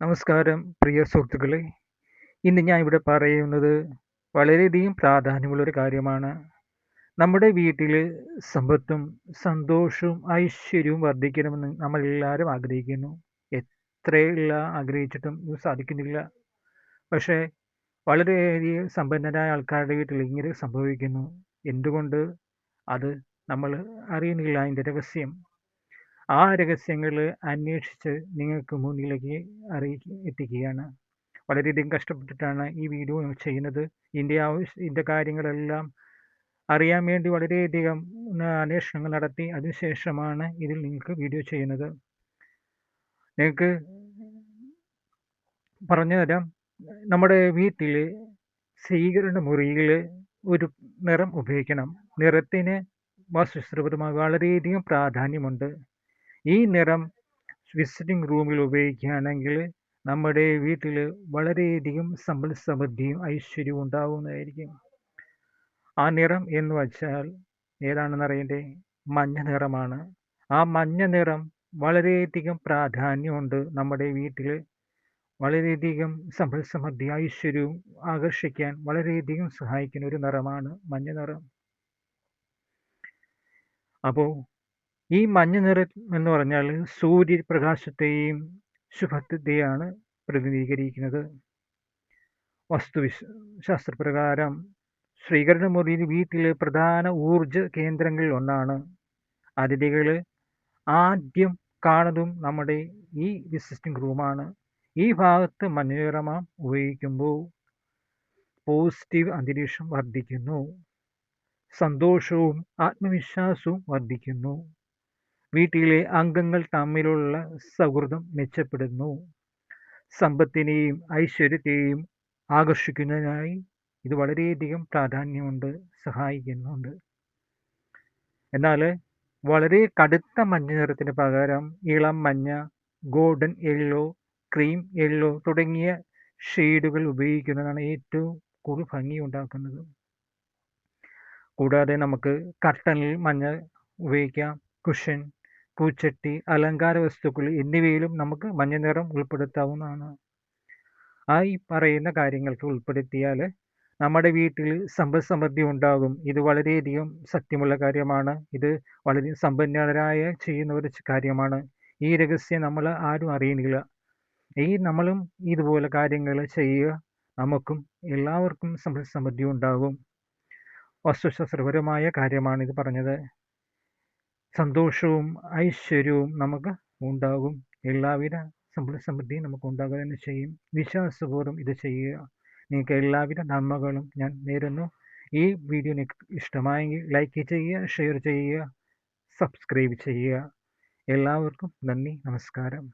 നമസ്കാരം പ്രിയ സുഹൃത്തുക്കളെ. ഇന്ന് ഞാൻ ഇവിടെ പറയുന്നത് വളരെയധികം പ്രാധാന്യമുള്ളൊരു കാര്യമാണ്. നമ്മുടെ വീട്ടിൽ സമ്പത്തും സന്തോഷവും ഐശ്വര്യവും വർദ്ധിക്കണമെന്ന് നമ്മളെല്ലാവരും ആഗ്രഹിക്കുന്നു. എത്രയുള്ള ആഗ്രഹിച്ചിട്ടും ഇത് സാധിക്കുന്നില്ല. പക്ഷേ വളരെയധികം സമ്പന്നരായ ആൾക്കാരുടെ വീട്ടിൽ ഇങ്ങനെ സംഭവിക്കുന്നു. എന്തുകൊണ്ട്? അത് നമ്മൾ അറിയുന്നില്ല അതിൻ്റെ രഹസ്യം. ആ രഹസ്യങ്ങൾ അന്വേഷിച്ച് നിങ്ങൾക്ക് മുന്നിലേക്ക് എത്തിക്കുകയാണ്. വളരെയധികം കഷ്ടപ്പെട്ടിട്ടാണ് ഈ വീഡിയോ ചെയ്യുന്നത്. ഇതിൻ്റെ കാര്യങ്ങളെല്ലാം അറിയാൻ വേണ്ടി വളരെയധികം അന്വേഷണങ്ങൾ നടത്തി അതിനുശേഷമാണ് ഇതിൽ നിങ്ങൾക്ക് വീഡിയോ ചെയ്യുന്നത്. നിങ്ങൾക്ക് പറഞ്ഞു തരാം. നമ്മുടെ വീട്ടിൽ സ്വീകരണ മുറിയിൽ ഒരു നിറം ഉപയോഗിക്കണം. നിറത്തിന് വാസ്തുശാസ്ത്രപരമായി വളരെയധികം പ്രാധാന്യമുണ്ട്. ഈ നിറം വിസിറ്റിംഗ് റൂമിൽ ഉപയോഗിക്കുകയാണെങ്കിൽ നമ്മുടെ വീട്ടിൽ വളരെയധികം സമ്പൽ സമൃദ്ധിയും ഐശ്വര്യവും ഉണ്ടാവുന്നതായിരിക്കും. ആ നിറം എന്ന് വച്ചാൽ ഏതാണെന്ന് അറിയണ്ടേ? മഞ്ഞ നിറമാണ്. ആ മഞ്ഞ നിറം വളരെയധികം പ്രാധാന്യമുണ്ട്. നമ്മുടെ വീട്ടിൽ വളരെയധികം സമ്പൽ സമൃദ്ധി ഐശ്വര്യവും ആകർഷിക്കാൻ വളരെയധികം സഹായിക്കുന്ന ഒരു നിറമാണ് മഞ്ഞ നിറം. അപ്പോൾ ഈ മഞ്ഞ നിറം എന്ന് പറഞ്ഞാൽ സൂര്യപ്രകാശത്തെയും ശുഭത്വത്തെയാണ് പ്രതിനിധീകരിക്കുന്നത്. ശാസ്ത്രപ്രകാരം സ്വീകരണ മുറിയിൽ വീട്ടിലെ പ്രധാന ഊർജ കേന്ദ്രങ്ങളിൽ ഒന്നാണ്. അതിഥികൾ ആദ്യം കാണുന്നതും നമ്മുടെ ഈ വിസിറ്റിംഗ് റൂമാണ്. ഈ ഭാഗത്ത് മഞ്ഞ നിറം ഉപയോഗിക്കുമ്പോൾ പോസിറ്റീവ് അന്തരീക്ഷം വർദ്ധിക്കുന്നു, സന്തോഷവും ആത്മവിശ്വാസവും വർദ്ധിക്കുന്നു, വീട്ടിലെ അംഗങ്ങൾ തമ്മിലുള്ള സൗഹൃദം മെച്ചപ്പെടുന്നു, സമ്പത്തിനെയും ഐശ്വര്യത്തെയും ആകർഷിക്കുന്നതിനായി ഇത് വളരെയധികം പ്രാധാന്യമുണ്ട്, സഹായിക്കുന്നുണ്ട്. എന്നാൽ വളരെ കടുത്ത മഞ്ഞ നിറത്തിന് പകരം ഇളം മഞ്ഞ, ഗോൾഡൻ യെല്ലോ, ക്രീം യെല്ലോ തുടങ്ങിയ ഷെയ്ഡുകൾ ഉപയോഗിക്കുന്നതാണ് ഏറ്റവും കൂടുതൽ ഭംഗി ഉണ്ടാക്കുന്നത്. കൂടാതെ നമുക്ക് കർട്ടനിൽ മഞ്ഞ ഉപയോഗിക്കാം. കുഷൻ, പൂച്ചട്ടി, അലങ്കാര വസ്തുക്കൾ എന്നിവയിലും നമുക്ക് മഞ്ഞ നിറം ഉൾപ്പെടുത്താവുന്നതാണ്. ഈ പറയുന്ന കാര്യങ്ങൾക്ക് ഉൾപ്പെടുത്തിയാൽ നമ്മുടെ വീട്ടിൽ സമ്പൽ സമൃദ്ധി ഉണ്ടാകും. ഇത് വളരെയധികം സത്യമുള്ള കാര്യമാണ്. ഇത് വളരെ സമ്പന്നരായ ചെയ്യുന്ന ഒരു കാര്യമാണ്. ഈ രഹസ്യം നമ്മൾ ആരും അറിയുന്നില്ല. നമ്മളും ഇതുപോലെ കാര്യങ്ങൾ ചെയ്യുക. നമുക്കും എല്ലാവർക്കും സമ്പൽ സമൃദ്ധി ഉണ്ടാകും. വാസ്തുശാസ്ത്രപരമായ കാര്യമാണ് ഇത് പറഞ്ഞത്. സന്തോഷവും ഐശ്വര്യവും നമുക്ക് ഉണ്ടാകും. എല്ലാവിധ സമ്പൽ സമൃദ്ധിയും നമുക്ക് ഉണ്ടാകുക തന്നെ ചെയ്യും. വിശ്വാസപൂർവ്വം ഇത് ചെയ്യുക. നിങ്ങൾക്ക് എല്ലാവിധ നന്മകളും ഞാൻ നേരുന്നു. ഈ വീഡിയോ നിങ്ങൾക്ക് ഇഷ്ടമായെങ്കിൽ ലൈക്ക് ചെയ്യുക, ഷെയർ ചെയ്യുക, സബ്സ്ക്രൈബ് ചെയ്യുക. എല്ലാവർക്കും നന്ദി, നമസ്കാരം.